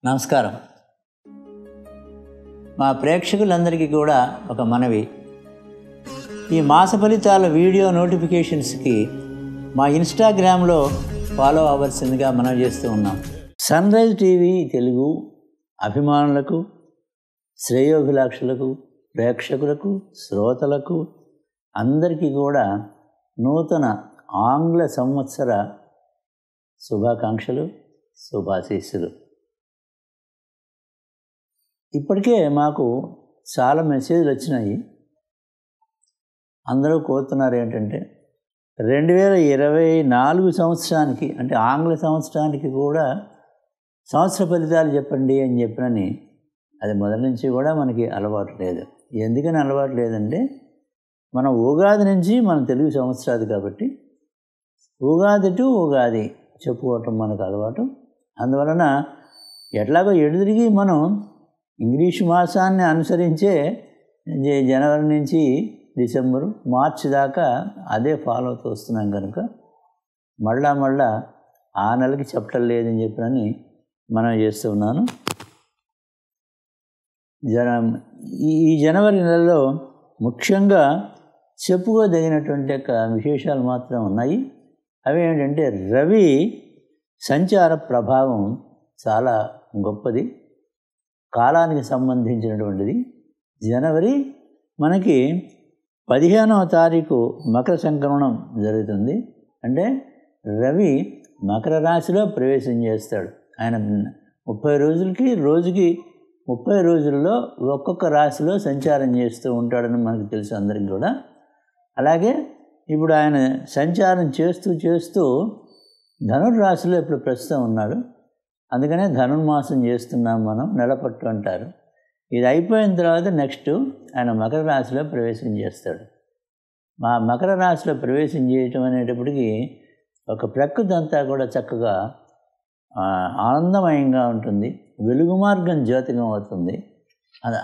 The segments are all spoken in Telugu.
నమస్కారం. మా ప్రేక్షకులందరికీ కూడా ఒక మనవి. ఈ మాస ఫలితాల వీడియో నోటిఫికేషన్స్కి మా ఇన్స్టాగ్రామ్లో ఫాలో అవ్వాల్సిందిగా మనం చేస్తూ ఉన్నాం. సన్ రైజ్ టీవీ తెలుగు అభిమానులకు, శ్రేయోభిలాక్షులకు, ప్రేక్షకులకు, శ్రోతలకు అందరికీ కూడా నూతన ఆంగ్ల సంవత్సర శుభాకాంక్షలు, శుభాశీస్సులు. ఇప్పటికే మాకు చాలా మెసేజ్లు వచ్చినాయి. అందరూ కోరుతున్నారు ఏంటంటే 2024 సంవత్సరానికి, అంటే ఆంగ్ల సంవత్సరానికి కూడా సంవత్సర ఫలితాలు చెప్పండి అని చెప్పినని. అది మొదటి నుంచి కూడా మనకి అలవాటు లేదు. ఎందుకని అలవాటు లేదంటే, మనం ఉగాది నుంచి మన తెలుగు సంవత్సరాది కాబట్టి ఉగాది టు ఉగాది చెప్పుకోవటం మనకు అలవాటు. అందువలన ఎట్లాగో ఎదురిగి మనం ఇంగ్లీషు మాసాన్ని అనుసరించే జనవరి నుంచి డిసెంబరు, మార్చి దాకా అదే ఫాలో అవుతూ వస్తున్నాం కనుక మళ్ళా ఆ నెలకి చెప్పటం లేదని చెప్పినని మనం చేస్తూ ఉన్నాను. ఈ జనవరి నెలలో ముఖ్యంగా చెప్పుకోదగినటువంటి యొక్క విశేషాలు మాత్రం ఉన్నాయి. అవి ఏంటంటే, రవి సంచార ప్రభావం చాలా గొప్పది, కాలానికి సంబంధించినటువంటిది. జనవరి మనకి 15వ తారీఖు మకర సంక్రమణం జరుగుతుంది. అంటే రవి మకర రాశిలో ప్రవేశం చేస్తాడు. ఆయన 30 రోజులకి, రోజుకి 30 రోజుల్లో ఒక్కొక్క రాశిలో సంచారం చేస్తూ ఉంటాడని మనకు తెలుసు అందరికి కూడా. అలాగే ఇప్పుడు ఆయన సంచారం చేస్తూ ధనుర్రాశిలో ఇప్పుడు ప్రస్తుతం ఉన్నాడు. అందుకనే ధనుర్మాసం చేస్తున్నాం మనం, నెలపట్టు అంటారు. ఇది అయిపోయిన తర్వాత నెక్స్ట్ ఆయన మకర రాశిలో ప్రవేశం చేస్తాడు. మా మకర రాశిలో ప్రవేశం చేయటం అనేటప్పటికీ ఒక ప్రకృతి అంతా కూడా చక్కగా ఆనందమయంగా ఉంటుంది, వెలుగు మార్గం జ్యోతికం అవుతుంది.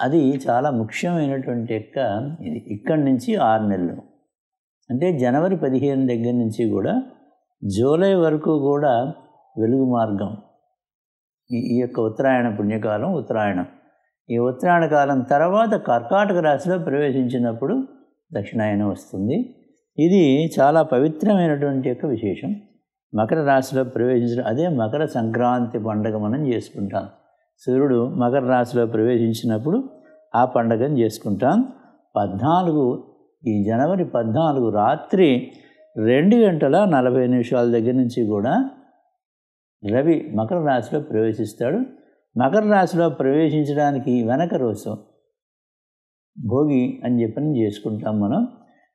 అది చాలా ముఖ్యమైనటువంటి యొక్క ఇది. ఇక్కడి నుంచి 6 నెలలు, అంటే జనవరి 15 దగ్గర నుంచి కూడా జూలై వరకు కూడా వెలుగు మార్గం. ఈ యొక్క ఉత్తరాయణ పుణ్యకాలం ఉత్తరాయణం. ఈ ఉత్తరాయణ కాలం తర్వాత కర్కాటక రాశిలో ప్రవేశించినప్పుడు దక్షిణాయనం వస్తుంది. ఇది చాలా పవిత్రమైనటువంటి యొక్క విశేషం. మకర రాశిలో ప్రవేశించడం, అదే మకర సంక్రాంతి పండుగ మనం చేసుకుంటాం. సూర్యుడు మకర రాశిలో ప్రవేశించినప్పుడు ఆ పండుగను చేసుకుంటాం. ఈ జనవరి 14 రాత్రి 2:40 దగ్గర నుంచి కూడా రవి మకర రాశిలో ప్రవేశిస్తాడు. మకర రాశిలో ప్రవేశించడానికి వెనక రోజు భోగి అని చెప్పని చేసుకుంటాం మనం.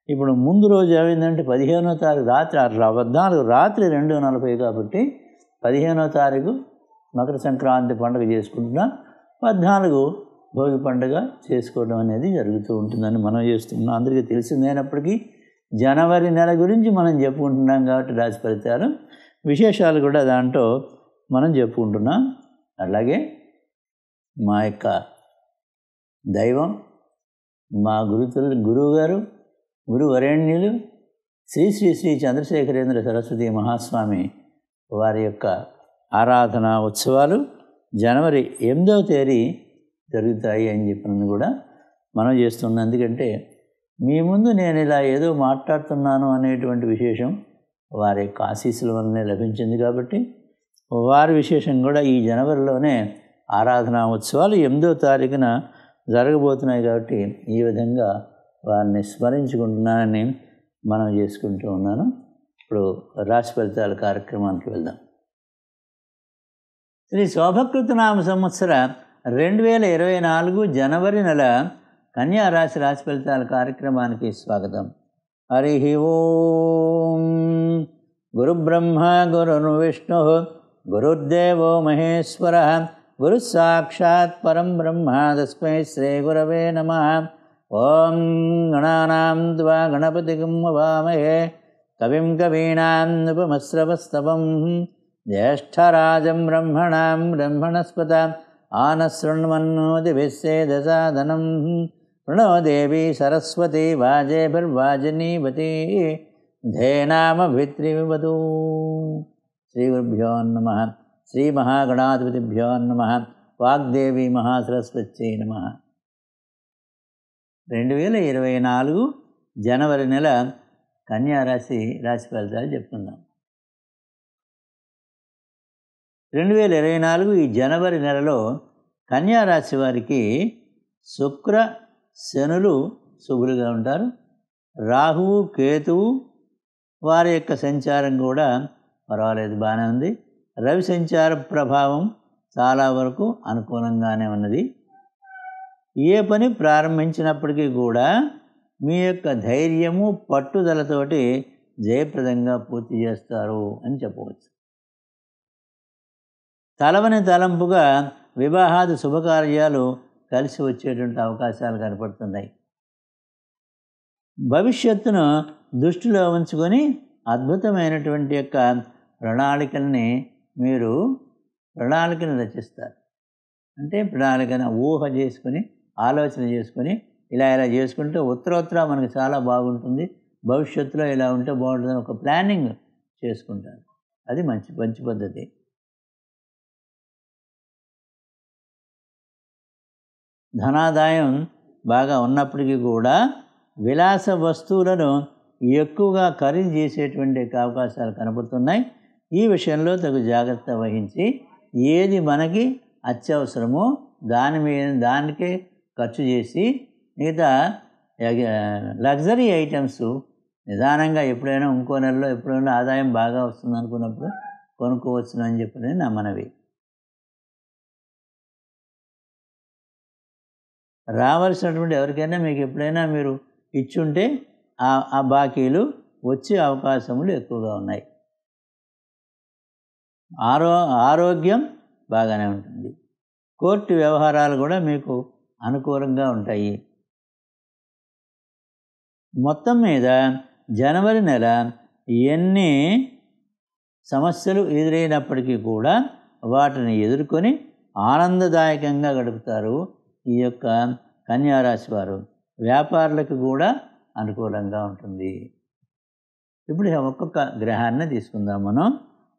ఇప్పుడు ముందు రోజు ఏమైందంటే 15వ తారీఖు రాత్రి 14 రాత్రి 2:40 కాబట్టి 15వ తారీఖు మకర సంక్రాంతి పండుగ చేసుకుంటున్నాం. 14 భోగి పండుగ చేసుకోవడం అనేది జరుగుతూ ఉంటుందని మనం చేస్తున్నాం. అందరికీ తెలిసిందైనప్పటికీ జనవరి నెల గురించి మనం చెప్పుకుంటున్నాం కాబట్టి రాశి ఫలితాలు విశేషాలు కూడా దాంట్లో మనం చెప్పుకుంటున్నాం. అలాగే మా యొక్క దైవం, మా గురువుగారు, గురువరేణ్యులు శ్రీ శ్రీ శ్రీ చంద్రశేఖరేంద్ర సరస్వతి మహాస్వామి వారి యొక్క ఆరాధనా ఉత్సవాలు జనవరి 8వ తేదీ జరుగుతాయి అని చెప్పినది కూడా మనం చేస్తున్నాం. ఎందుకంటే మీ ముందు నేను ఇలా ఏదో మాట్లాడుతున్నాను అనేటువంటి విశేషం వారి యొక్క ఆశీస్సుల వల్లనే లభించింది కాబట్టి వారి విశేషం కూడా ఈ జనవరిలోనే ఆరాధనా ఉత్సవాలు 8వ తారీఖున జరగబోతున్నాయి. కాబట్టి ఈ విధంగా వారిని స్మరించుకుంటున్నానని మనం చేసుకుంటూ ఉన్నాను. ఇప్పుడు రాశి ఫలితాల కార్యక్రమానికి వెళ్దాం. శ్రీ శోభకృతనామ సంవత్సర 2024 జనవరి నెల కన్యా రాశి రాశి ఫలితాల కార్యక్రమానికి స్వాగతం. హరి ఓం. గురుబ్రహ్మ గురుర్విష్ణు గురుర్దేవో మహేశ్వర గురు సాక్షాత్ పరం బ్రహ్మ తస్మై శ్రీ గురవే నమః. ఓం గణానాం త్వా గణపతిం వవామహే కవిం కవీనాం ఉపమశ్రవస్తవం జ్యేష్ఠరాజం బ్రహ్మణాం బ్రహ్మణస్పత ఆనశృణ్వన్నోతిభిः సేదసాదనం. ప్రణో దేవి సరస్వతి వాజేభిర్వాజనీవతి ధేనామభిత్రివతు. శ్రీ గురుభ్యో నమః. శ్రీ మహాగణాధిపతిభ్యో నమః. వాగ్దేవి మహాసరస్వత్యై నమః. 2024 జనవరి నెల కన్యారాశి రాశి ఫలితాలు చెప్పుకుందాం. 2024 ఈ జనవరి నెలలో కన్యారాశి వారికి శుక్ర శనులు శుభులుగా ఉంటారు. రాహువు కేతువు వారి యొక్క సంచారం కూడా పర్వాలేదు, బాగానే ఉంది. రవి సంచార ప్రభావం చాలా వరకు అనుకూలంగానే ఉన్నది. ఏ పని ప్రారంభించినప్పటికీ కూడా మీ యొక్క ధైర్యము పట్టుదలతోటి జయప్రదంగా పూర్తి చేస్తారు అని చెప్పవచ్చు. తలవని తలంపుగా వివాహాది శుభకార్యాలు కలిసి వచ్చేటువంటి అవకాశాలు కనపడుతున్నాయి. భవిష్యత్తును దృష్టిలో ఉంచుకొని అద్భుతమైనటువంటి యొక్క ప్రణాళికను రచిస్తారు. అంటే ప్రణాళికను ఊహ చేసుకొని ఆలోచన చేసుకొని ఇలా చేసుకుంటే ఉత్తరోత్తర మనకు చాలా బాగుంటుంది, భవిష్యత్తులో ఇలా ఉంటే బాగుంటుంది ఒక ప్లానింగ్ చేసుకుంటారు. అది మంచి పద్ధతి. ధనాదాయం బాగా ఉన్నప్పటికీ కూడా విలాస వస్తువులను ఎక్కువగా ఖరీదు చేసేటువంటి అవకాశాలు కనపడుతున్నాయి. ఈ విషయంలో తగు జాగ్రత్త వహించి ఏది మనకి అత్యవసరమో దానికే ఖర్చు చేసి మిగతా లగ్జరీ ఐటమ్స్ నిదానంగా ఎప్పుడైనా ఇంకో నెలలో ఎప్పుడైనా ఆదాయం బాగా వస్తుంది అనుకున్నప్పుడు కొనుక్కోవచ్చును అని చెప్పి నా మనవి. రావాల్సినటువంటి ఎవరికైనా మీకు ఎప్పుడైనా మీరు ఇచ్చుంటే ఆ బాకీలు వచ్చే అవకాశములు ఎక్కువగా ఉన్నాయి. ఆరోగ్యం బాగానే ఉంటుంది. కోర్టు వ్యవహారాలు కూడా మీకు అనుకూలంగా ఉంటాయి. మొత్తం మీద జనవరి నెల ఎన్ని సమస్యలు ఎదురైనప్పటికీ కూడా వాటిని ఎదుర్కొని ఆనందదాయకంగా గడుపుతారు ఈ యొక్క కన్యారాశి వారు. వ్యాపారులకు కూడా అనుకూలంగా ఉంటుంది. ఇప్పుడు ఒక్కొక్క గ్రహాన్ని తీసుకుందాం మనం.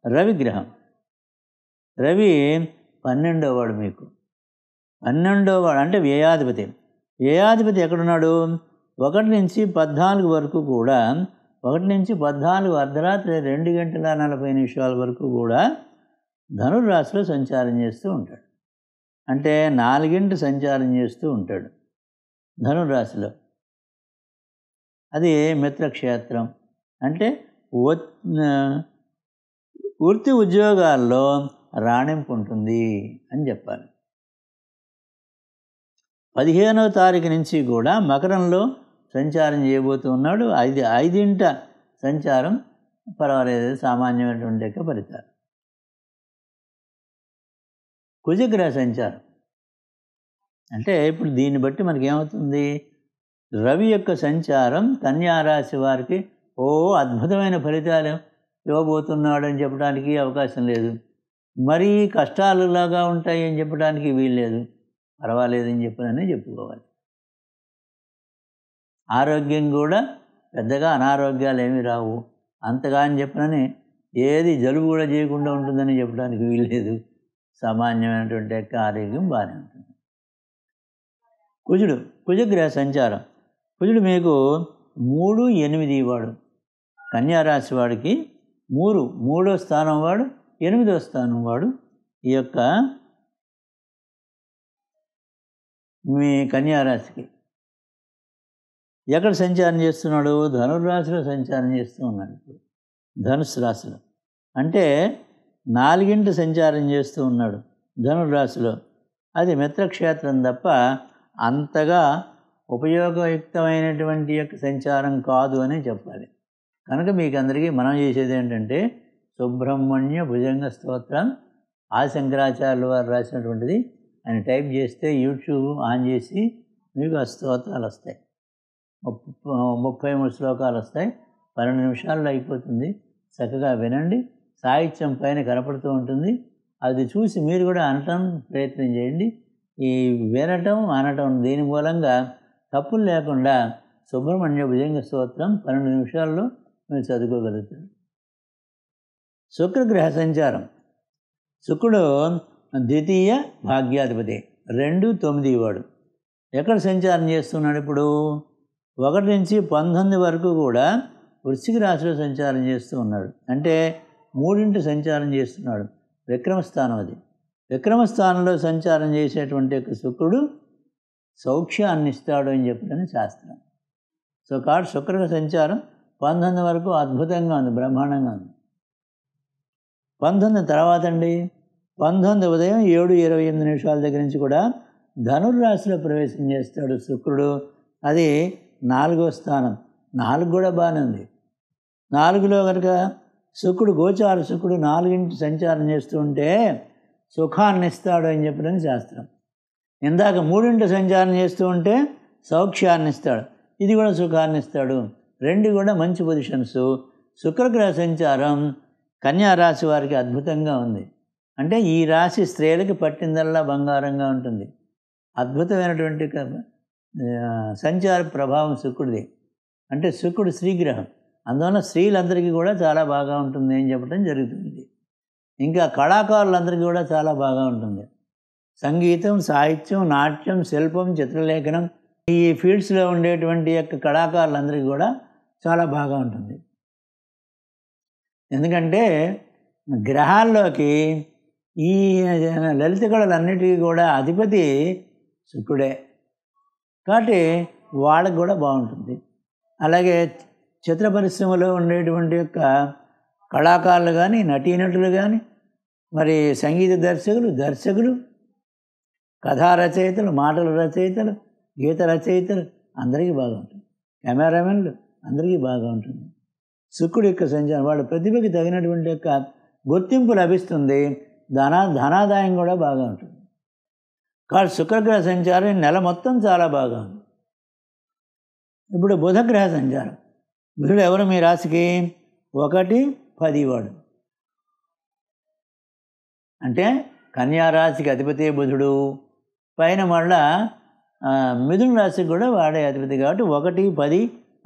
రవి గ్రహం. రవి 12వ వాడు మీకు. 12వ వాడు అంటే వ్యయాధిపతి. వ్యయాధిపతి ఎక్కడున్నాడు? 1 నుంచి 14 వరకు కూడా, 1 నుంచి 14 అర్ధరాత్రి 2:40 వరకు కూడా ధనుర్రాశిలో సంచారం చేస్తూ ఉంటాడు. అంటే 4 సంచారం చేస్తూ ఉంటాడు ధనుర్రాశిలో. అది మిత్రక్షేత్రం. అంటే వృత్తి ఉద్యోగాల్లో రాణింపు ఉంటుంది అని చెప్పాలి. 15వ తారీఖు నుంచి కూడా మకరంలో సంచారం చేయబోతూ ఉన్నాడు. 5 సంచారం పర్వాలేదు, సామాన్యమైనటువంటి యొక్క ఫలితాలు. కుజగ్రహ సంచారం అంటే ఇప్పుడు దీన్ని బట్టి మనకి ఏమవుతుంది? రవి యొక్క సంచారం కన్యారాశి వారికి అద్భుతమైన ఫలితాలు ఇవ్వబోతున్నాడు అని చెప్పడానికి అవకాశం లేదు. మరీ కష్టాలులాగా ఉంటాయి అని చెప్పడానికి వీల్లేదు. పర్వాలేదని చెప్పదని చెప్పుకోవాలి. ఆరోగ్యం కూడా పెద్దగా అనారోగ్యాలు ఏమీ రావు. అంతగా అని చెప్పనని ఏది జలుబు కూడా చేయకుండా ఉంటుందని చెప్పడానికి వీల్లేదు. సామాన్యమైనటువంటి యొక్క ఆరోగ్యం బాగానే ఉంటుంది. కుజగ్రహ సంచారం. కుజుడు మీకు 3, 8 వాడు. కన్యారాశి వాడికి 3వ స్థానం వాడు, 8వ స్థానం వాడు. ఈ యొక్క మీ కన్యారాశికి ఎక్కడ సంచారం చేస్తున్నాడు? ధనుర్రాశిలో సంచారం చేస్తూ ఉన్నాడు. ఇప్పుడు ధనుసు రాశిలో అంటే 4 సంచారం చేస్తూ ఉన్నాడు ధనుర్రాశిలో. అది మిత్రక్షేత్రం తప్ప అంతగా ఉపయోగయుక్తమైనటువంటి యొక్క సంచారం కాదు అని చెప్పాలి. కనుక మీకు అందరికీ మనం చేసేది ఏంటంటే సుబ్రహ్మణ్య భుజంగ స్తోత్రం ఆదిశంకరాచార్యుల వారు రాసినటువంటిది ఆయన టైప్ చేస్తే యూట్యూబ్ ఆన్ చేసి మీకు ఆ స్తోత్రాలు వస్తాయి. 33 శ్లోకాలు వస్తాయి. 12 నిమిషాల్లో అయిపోతుంది. చక్కగా వినండి. సాహిత్యం పైన కనపడుతూ ఉంటుంది. అది చూసి మీరు కూడా అనటం ప్రయత్నం చేయండి. ఈ వినటం అనటం దీని మూలంగా తప్పులు లేకుండా సుబ్రహ్మణ్య భుజంగ స్తోత్రం 12 నిమిషాల్లో మీరు చదువుకోగలుగుతారు. శుక్రగ్రహ సంచారం. శుక్రుడు ద్వితీయ భాగ్యాధిపతి, 2, 9 వాడు. ఎక్కడ సంచారం చేస్తున్నాడు ఇప్పుడు? 1 నుంచి 19 వరకు కూడా వృశ్చిక రాశిలో సంచారం చేస్తూ ఉన్నాడు. అంటే 3 సంచారం చేస్తున్నాడు. విక్రమస్థానం అది. విక్రమస్థానంలో సంచారం చేసేటువంటి శుక్రుడు సౌఖ్యాన్ని ఇస్తాడు అని చెప్పిన శాస్త్రం. సో కాబట్టి శుక్రుడి సంచారం 19 వరకు అద్భుతంగా ఉంది, బ్రహ్మాండంగా ఉంది. 19 తర్వాత అండి, 19 ఉదయం 7:28 దగ్గర నుంచి కూడా ధనుర్రాశిలో ప్రవేశం చేస్తాడు శుక్రుడు. అది 4వ స్థానం. 4 కూడా బాగానే ఉంది. 4లో కనుక శుక్రుడు గోచార శుక్రుడు 4 సంచారం చేస్తూ ఉంటే సుఖాన్ని ఇస్తాడు అని చెప్పడం శాస్త్రం. ఇందాక 3 సంచారం చేస్తూ ఉంటే సౌఖ్యాన్ని ఇస్తాడు, ఇది కూడా సుఖాన్ని ఇస్తాడు. 2 కూడా మంచి పొజిషన్స్. శుక్రగ్రహ సంచారం కన్యా రాశి వారికి అద్భుతంగా ఉంది. అంటే ఈ రాశి స్త్రీలకి పట్టిందల్లా బంగారంగా ఉంటుంది. అద్భుతమైనటువంటి సంచార ప్రభావం శుక్రుడిది. అంటే శుక్రుడు శ్రీగ్రహం, అందువల్ల స్త్రీలందరికీ కూడా చాలా బాగా ఉంటుంది అని చెప్పడం జరుగుతుంది. ఇంకా కళాకారులందరికీ కూడా చాలా బాగా ఉంటుంది. సంగీతం, సాహిత్యం, నాట్యం, శిల్పం, చిత్రలేఖనం, ఈ ఫీల్డ్స్లో ఉండేటువంటి యొక్క కళాకారులందరికీ కూడా చాలా బాగా ఉంటుంది. ఎందుకంటే గ్రహాల్లోకి ఈ లలిత కళలన్నిటికీ కూడా అధిపతి శుక్రుడే, కాబట్టి వాళ్ళకి కూడా బాగుంటుంది. అలాగే చిత్ర పరిశ్రమలో ఉండేటువంటి యొక్క కళాకారులు కానీ, నటీనటులు కానీ, మరి సంగీత దర్శకులు, కథా రచయితలు, మాటల రచయితలు, గీత రచయితలు అందరికీ బాగా ఉంటుంది. కెమెరామెన్లు అందరికీ బాగా ఉంటుంది. శుక్రుడి యొక్క సంచారం వాళ్ళ ప్రతిభకి తగినటువంటి యొక్క గుర్తింపు లభిస్తుంది. ధనాదాయం కూడా బాగా ఉంటుంది. కాబట్టి శుక్రగ్రహ సంచారం నెల మొత్తం చాలా బాగా ఉంది. ఇప్పుడు బుధగ్రహ సంచారం. బుధుడు ఎవరు మీ రాశికి? 1, 10 వాడు. అంటే కన్యా రాశికి అధిపతి బుధుడు, పైన మళ్ళా మిథున రాశికి కూడా వాడే అధిపతి. కాబట్టి 1, 10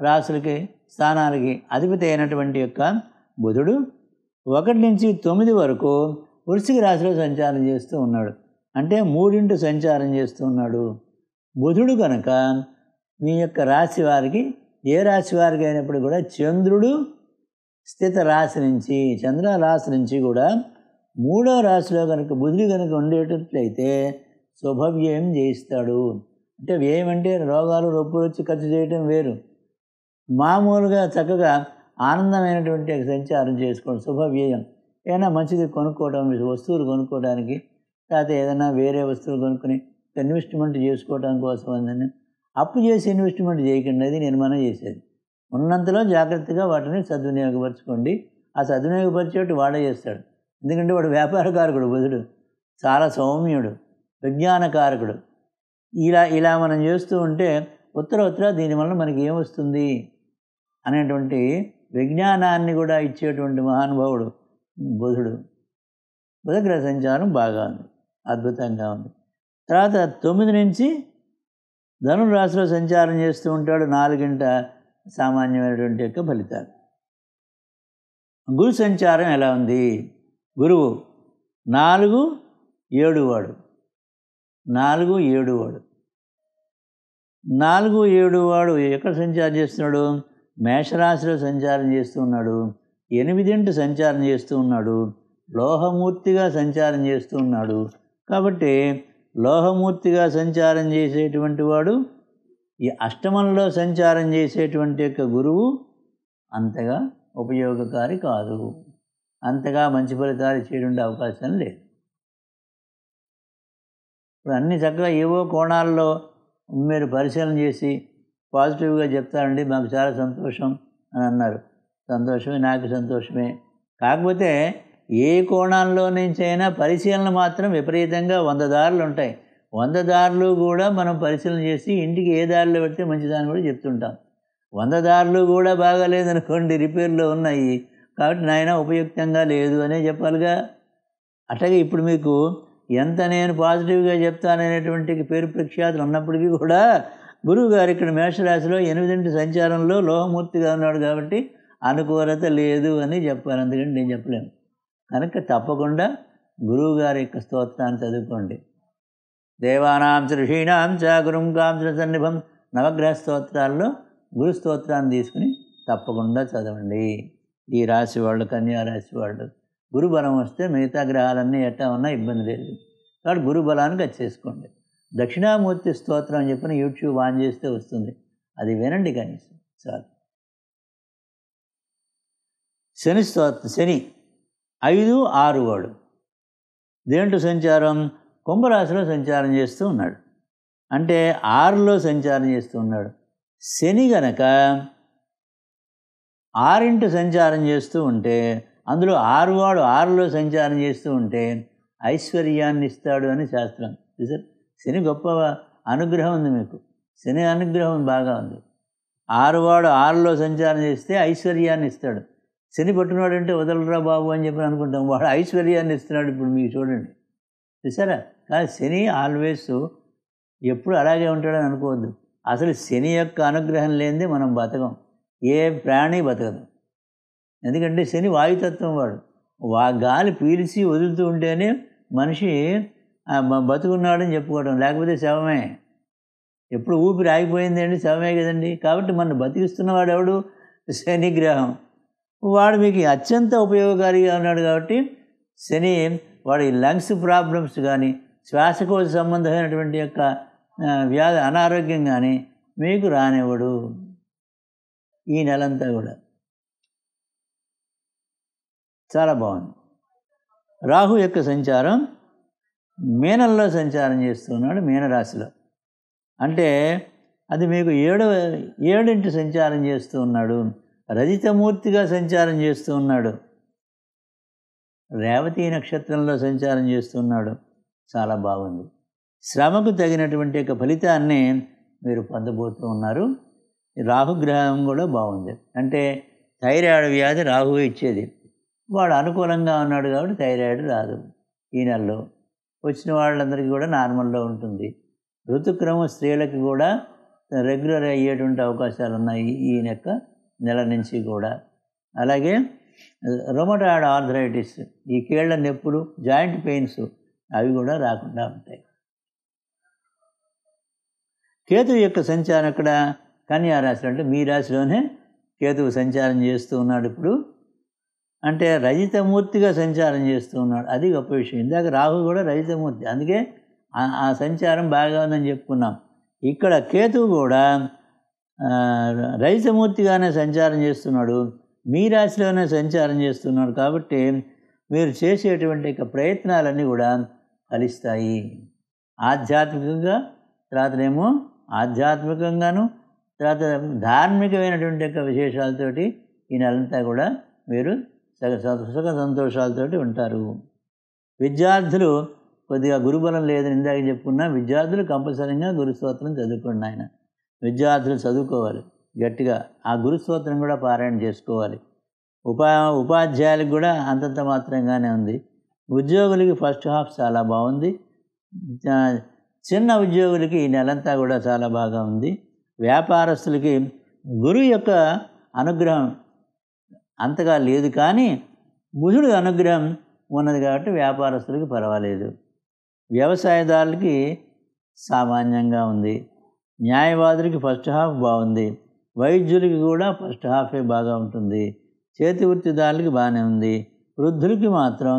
రాశులకి స్థానాలకి అధిపతి అయినటువంటి యొక్క బుధుడు 1 నుంచి 9 వరకు వృశ్చిక రాశిలో సంచారం చేస్తూ ఉన్నాడు. అంటే 3 సంచారం చేస్తూ ఉన్నాడు. బుధుడు కనుక మీ యొక్క రాశి వారికి, ఏ రాశి వారికి అయినప్పుడు కూడా చంద్రుడు స్థిత రాశి నుంచి, చంద్ర రాశి నుంచి కూడా 3వ రాశిలో కనుక బుధుడు కనుక ఉండేటట్లయితే శుభవ్యయం చేయిస్తాడు. అంటే వ్యయం అంటే రోగాలు రొప్పులు వచ్చి ఖర్చు చేయటం వేరు. మామూలుగా చక్కగా ఆనందమైనటువంటి సంచారం చేసుకోవడం శుభవ్యయం. ఏదైనా మంచిది కొనుక్కోవడం, వస్తువులు కొనుక్కోవడానికి, లేకపోతే ఏదైనా వేరే వస్తువులు కొనుక్కొని ఇన్వెస్ట్మెంట్ చేసుకోవడం కోసం అందని అప్పు చేసి ఇన్వెస్ట్మెంట్ చేయకండి. అది నేను మనం చేసేది. ఉన్నంతలో జాగ్రత్తగా వాటిని సద్వినియోగపరచుకోండి. ఆ సద్వినియోగపరిచేట్టు వాడే చేస్తాడు. ఎందుకంటే వాడు వ్యాపారకారకుడు బుధుడు, చాలా సౌమ్యుడు, విజ్ఞానకారకుడు. ఇలా మనం చేస్తూ ఉంటే ఉత్తర దీనివల్ల మనకి ఏమొస్తుంది అనేటువంటి విజ్ఞానాన్ని కూడా ఇచ్చేటువంటి మహానుభావుడు బుధుడు. బుధగ్రహ సంచారం బాగా ఉంది, అద్భుతంగా ఉంది. తర్వాత 9 నుంచి ధనుర్రాశిలో సంచారం చేస్తూ ఉంటాడు. 4 సామాన్యమైనటువంటి యొక్క ఫలితాలు. గురు సంచారం ఎలా ఉంది? గురువు 4, 7 వాడు. 4, 7 వాడు. 4, 7 వాడు ఎక్కడ సంచారం చేస్తున్నాడు? మేషరాశిలో సంచారం చేస్తూ ఉన్నాడు. 8 సంచారం చేస్తూ ఉన్నాడు. లోహమూర్తిగా సంచారం చేస్తూ ఉన్నాడు. కాబట్టి లోహమూర్తిగా సంచారం చేసేటువంటి వాడు, ఈ అష్టమంలో సంచారం చేసేటువంటి యొక్క గురువు అంతగా ఉపయోగకారి కాదు, అంతగా మంచి ఫలితాలు చేయడం అవకాశం లేదు. ఇప్పుడు అన్ని చక్కగా ఏవో కోణాల్లో మీరు పరిశీలన చేసి పాజిటివ్గా చెప్తారండి, మాకు చాలా సంతోషం అని అన్నారు. సంతోషమే, నాకు సంతోషమే. కాకపోతే ఏ కోణాల్లో నుంచి అయినా పరిశీలన మాత్రం విపరీతంగా 100 దారులు ఉంటాయి. 100 దారులు కూడా మనం పరిశీలన చేసి ఇంటికి ఏ దారిలో పెడితే మంచిదాన్ని కూడా చెప్తుంటాం. 100 దారులు కూడా బాగాలేదనుకోండి, రిపేర్లో ఉన్నాయి, కాబట్టి నాయన ఉపయుక్తంగా లేదు అనే చెప్పాలిగా. అట్లాగే ఇప్పుడు మీకు ఎంత నేను పాజిటివ్గా చెప్తాననేటువంటి పేరు ప్రఖ్యాతులు ఉన్నప్పటికీ కూడా గురువు గారు ఇక్కడ మేషరాశిలో 8 సంచారంలో లోహమూర్తిగా ఉన్నాడు కాబట్టి అనుకూలత లేదు అని చెప్పారు. అందుకని నేను చెప్పలేను. కనుక తప్పకుండా గురువుగారి యొక్క స్తోత్రాన్ని చదువుకోండి. దేవానాం చ ఋషీణాం చ గురుం కాంచ సన్నిభం నవగ్రహ స్తోత్రాల్లో గురు స్తోత్రాన్ని తీసుకుని తప్పకుండా చదవండి. ఈ రాశి వాళ్ళు, కన్యా రాశి వాళ్ళు గురు బలం వస్తే మిగతా గ్రహాలన్నీ ఎట్టా ఉన్నా ఇబ్బంది లేదు. కాబట్టి గురు బలానికి వచ్చేసుకోండి. దక్షిణామూర్తి స్తోత్రం అని చెప్పిన యూట్యూబ్ ఆన్ చేస్తే వస్తుంది, అది వినండి కనీసం చాలు. శని స్తోత్రం, శని 5, 6 వాడు దేంట్లో సంచారం? కుంభరాశిలో సంచారం చేస్తూ ఉన్నాడు. అంటే 6లో సంచారం చేస్తూ ఉన్నాడు. శని గనక 6 సంచారం చేస్తూ ఉంటే, అందులో 6 వాడు 6లో సంచారం చేస్తూ ఉంటే ఐశ్వర్యాన్ని ఇస్తాడు అని శాస్త్రం. చూసారు, శని గొప్ప అనుగ్రహం ఉంది మీకు, శని అనుగ్రహం బాగా ఉంది. 6 వాడు 6లో సంచారం చేస్తే ఐశ్వర్యాన్ని ఇస్తాడు. శని పట్టుకున్నాడు అంటే వదలరా బాబు అని చెప్పి అనుకుంటాం, వాడు ఐశ్వర్యాన్ని ఇస్తున్నాడు. ఇప్పుడు మీకు చూడండి, చూసారా? కానీ శని ఆల్వేస్ ఎప్పుడు అలాగే ఉంటాడని అనుకోవద్దు. అసలు శని యొక్క అనుగ్రహం లేనిదే మనం బతకం, ఏ ప్రాణి బతకదు. ఎందుకంటే శని వాయుతత్వం వాడు, గాలి పీల్చి వదులుతూ ఉంటేనే మనిషి బతుకున్నాడని చెప్పుకోవడం, లేకపోతే శవమే. ఎప్పుడు ఊపిరి ఆగిపోయింది అండి, శవమే కదండి. కాబట్టి మన బతికిస్తున్నవాడు ఎవడు? శని గ్రహం. వాడు మీకు అత్యంత ఉపయోగకారిగా ఉన్నాడు. కాబట్టి శని వాడి లంగ్స్ ప్రాబ్లమ్స్ కానీ, శ్వాసకోశ సంబంధమైనటువంటి యొక్క వ్యాధి, అనారోగ్యం కానీ మీకు రానివ్వడు ఈ నెలంతా కూడా. చాలా బాగుంది. రాహు యొక్క సంచారం మీనంలో సంచారం చేస్తున్నాడు, మీనరాశిలో. అంటే అది మీకు 7 సంచారం చేస్తూ ఉన్నాడు. రజితమూర్తిగా సంచారం చేస్తూ ఉన్నాడు. రేవతి నక్షత్రంలో సంచారం చేస్తున్నాడు. చాలా బాగుంది. శ్రమకు తగినటువంటి యొక్క ఫలితాన్ని మీరు పొందబోతూ ఉన్నారు. రాహుగ్రహం కూడా బాగుంది. అంటే థైరాయిడ్ వ్యాధి రాహువే ఇచ్చేది. వాడు అనుకూలంగా ఉన్నాడు కాబట్టి థైరాయిడ్ రాదు. ఈ నెలలో వచ్చిన వాళ్ళందరికీ కూడా నార్మల్లో ఉంటుంది. ఋతుక్రమం స్త్రీలకి కూడా రెగ్యులర్ అయ్యేటువంటి అవకాశాలు ఉన్నాయి ఈ నెల నుంచి కూడా. అలాగే రొమటాయిడ్ ఆర్థరైటిస్, ఈ కీళ్ల నొప్పులు, జాయింట్ పెయిన్స్ అవి కూడా రాకుండా ఉంటాయి. కేతువు యొక్క సంచారం ఇక్కడ కన్యా రాశిలో, అంటే మీ రాశిలోనే కేతువు సంచారం చేస్తూ ఉన్నాడు ఇప్పుడు. అంటే రజితమూర్తిగా సంచారం చేస్తూ ఉన్నాడు, అది గొప్ప విషయం. ఇందాక రాహు కూడా రజితమూర్తి, అందుకే ఆ సంచారం బాగా ఉందని చెప్పుకున్నాం. ఇక్కడ కేతువు కూడా రజితమూర్తిగానే సంచారం చేస్తున్నాడు, మీ రాశిలోనే సంచారం చేస్తున్నాడు. కాబట్టి మీరు చేసేటువంటి ప్రయత్నాలన్నీ కూడా ఫలిస్తాయి. ఆధ్యాత్మికంగా, తర్వాతనేమో ఆధ్యాత్మికంగాను, తర్వాత ధార్మికమైనటువంటి విశేషాలతోటి ఈ నెలంతా కూడా మీరు సుఖ సంతోషాలతోటి ఉంటారు. విద్యార్థులు కొద్దిగా గురుబలం లేదని ఇందాక చెప్పుకున్నా, విద్యార్థులు కంపల్సరీగా గురుస్తోత్రం చదువుకోండి. ఆయన విద్యార్థులు చదువుకోవాలి గట్టిగా, ఆ గురుస్తోత్రం కూడా పారాయణ చేసుకోవాలి. ఉపాధ్యాయులకు కూడా అంతంత మాత్రంగానే ఉంది. ఉద్యోగులకి ఫస్ట్ హాఫ్ చాలా బాగుంది. చిన్న ఉద్యోగులకి ఈ నెలంతా కూడా చాలా బాగా ఉంది. వ్యాపారస్తులకి గురువు యొక్క అనుగ్రహం అంతగా లేదు, కానీ బుధుడి అనుగ్రహం ఉన్నది కాబట్టి వ్యాపారస్తులకి పర్వాలేదు. వ్యవసాయదారులకి సామాన్యంగా ఉంది. న్యాయవాదులకి ఫస్ట్ హాఫ్ బాగుంది. వైద్యులకి కూడా ఫస్ట్ హాఫే బాగా ఉంటుంది. చేతి వృత్తిదారులకి బాగానే ఉంది. వృద్ధులకి మాత్రం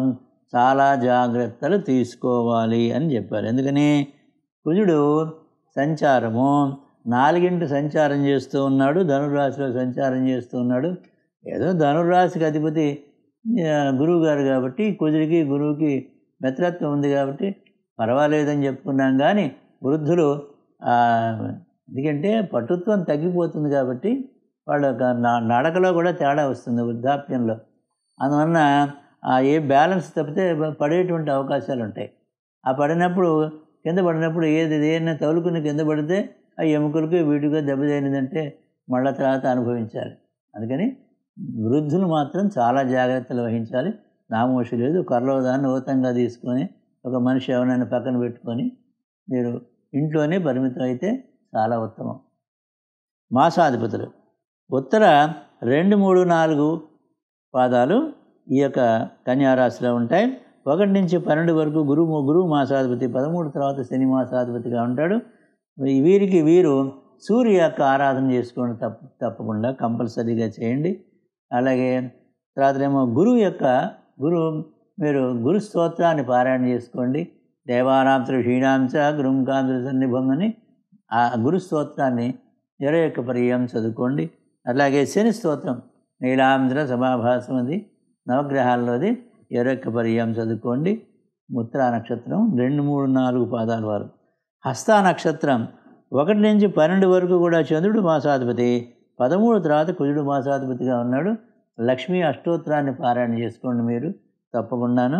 చాలా జాగ్రత్తలు తీసుకోవాలి అని చెప్పారు. ఎందుకని? కుజుడు సంచారము 4 సంచారం చేస్తూ ఉన్నాడు, ధనుర్రాశిలో సంచారం చేస్తూ ఉన్నాడు. ఏదో ధనుర్రాశికి అధిపతి గురువు గారు కాబట్టి కుజుడికి గురువుకి మిత్రత్వం ఉంది కాబట్టి పర్వాలేదని చెప్పుకున్నాం. కానీ వృద్ధులు ఎందుకంటే పటుత్వం తగ్గిపోతుంది కాబట్టి వాళ్ళ నడకలో కూడా తేడా వస్తుంది వృద్ధాప్యంలో. అందువలన ఏ బ్యాలెన్స్ తప్పితే పడేటువంటి అవకాశాలు ఉంటాయి. ఆ పడినప్పుడు, కింద పడినప్పుడు ఏదైనా తగులుకుని కింద పడితే ఆ ఎముకలకు వీటిగా దెబ్బతైనదంటే మళ్ళీ తర్వాత అనుభవించాలి. అందుకని వృద్ధులు మాత్రం చాలా జాగ్రత్తలు వహించాలి. నామోషి లేదు. కర్రలో దాన్ని ఊతంగా తీసుకొని ఒక మనిషి ఎవరైనా పక్కన పెట్టుకొని మీరు ఇంట్లోనే పరిమితం అయితే చాలా ఉత్తమం. మాసాధిపతులు ఉత్తర 2, 3, 4 పాదాలు ఈ యొక్క కన్యారాశిలో ఉంటాయి. 1 నుంచి 12 వరకు గురువు మాసాధిపతి, 13 తర్వాత శని మాసాధిపతిగా ఉంటాడు. వీరు సూర్య యొక్క ఆరాధన చేసుకోండి, తప్పకుండా కంపల్సరీగా చేయండి. అలాగే తర్వాతనేమో మీరు గురు స్తోత్రాన్ని పారాయణ చేసుకోండి. దేవానాం త్రిషీణాంచ గురుం కాంతుల సన్నిభం అని ఆ గురు స్తోత్రాన్ని 21 పర్యాయం చదువుకోండి. అలాగే శని స్తోత్రం నీలాంధ్ర సమాభాసం అది నవగ్రహాల్లోది 21 పర్యాయం చదువుకోండి. ఉత్తరా నక్షత్రం 2, 3, 4 పాదాల వారు. హస్తా నక్షత్రం 1 నుంచి 12 వరకు కూడా చంద్రుడు మాసాధిపతి, 13 తర్వాత కుజుడు మాసాధిపతిగా ఉన్నాడు. లక్ష్మీ అష్టోత్తరాన్ని పారాయణ చేసుకోండి మీరు తప్పకుండాను.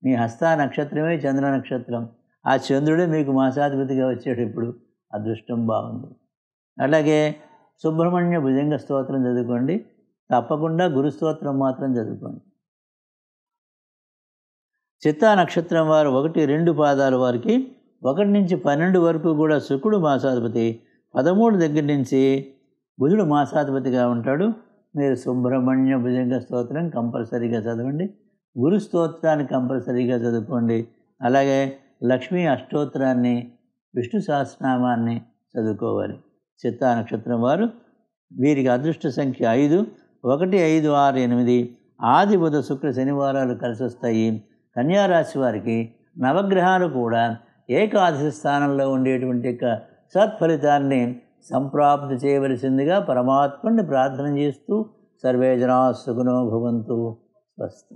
మీ హస్తా నక్షత్రమే చంద్ర నక్షత్రం, ఆ చంద్రుడే మీకు మాసాధిపతిగా వచ్చాడు. ఇప్పుడు అదృష్టం బాగుంది. అలాగే సుబ్రహ్మణ్య భుజంగ స్తోత్రం చదువుకోండి, తప్పకుండా గురు స్తోత్రం మాత్రం చదువుకోండి. చిత్తా నక్షత్రం వారు 1, 2 పాదాల వారికి 1 నుంచి 12 వరకు కూడా శుక్రుడు మాసాధిపతి, 13 దగ్గర నుంచి బుధుడు మాసాధిపతిగా ఉంటాడు. మీరు సుబ్రహ్మణ్య భుజంగ స్తోత్రం కంపల్సరీగా చదవండి, గురు స్తోత్రాన్ని కంపల్సరీగా చదువుకోండి. అలాగే లక్ష్మీ అష్టోత్తరాన్ని, విష్ణు సహస్రనామాన్ని చదువుకోవాలి. చిత్తా నక్షత్రం వారు వీరికి అదృష్ట సంఖ్య 5, 1, 5, 6, 8. ఆది బుధ శుక్ర శనివారాలు కలిసి వస్తాయి. కన్యారాశి వారికి నవగ్రహాలు కూడా ఏకాదశి స్థానంలో ఉండేటువంటి యొక్క సత్ఫలితాన్ని సంప్రాప్తి చేయవలసిందిగా పరమాత్మని ప్రార్థన చేస్తూ సర్వే జనా సుఖినో భవంతు. స్వస్తి.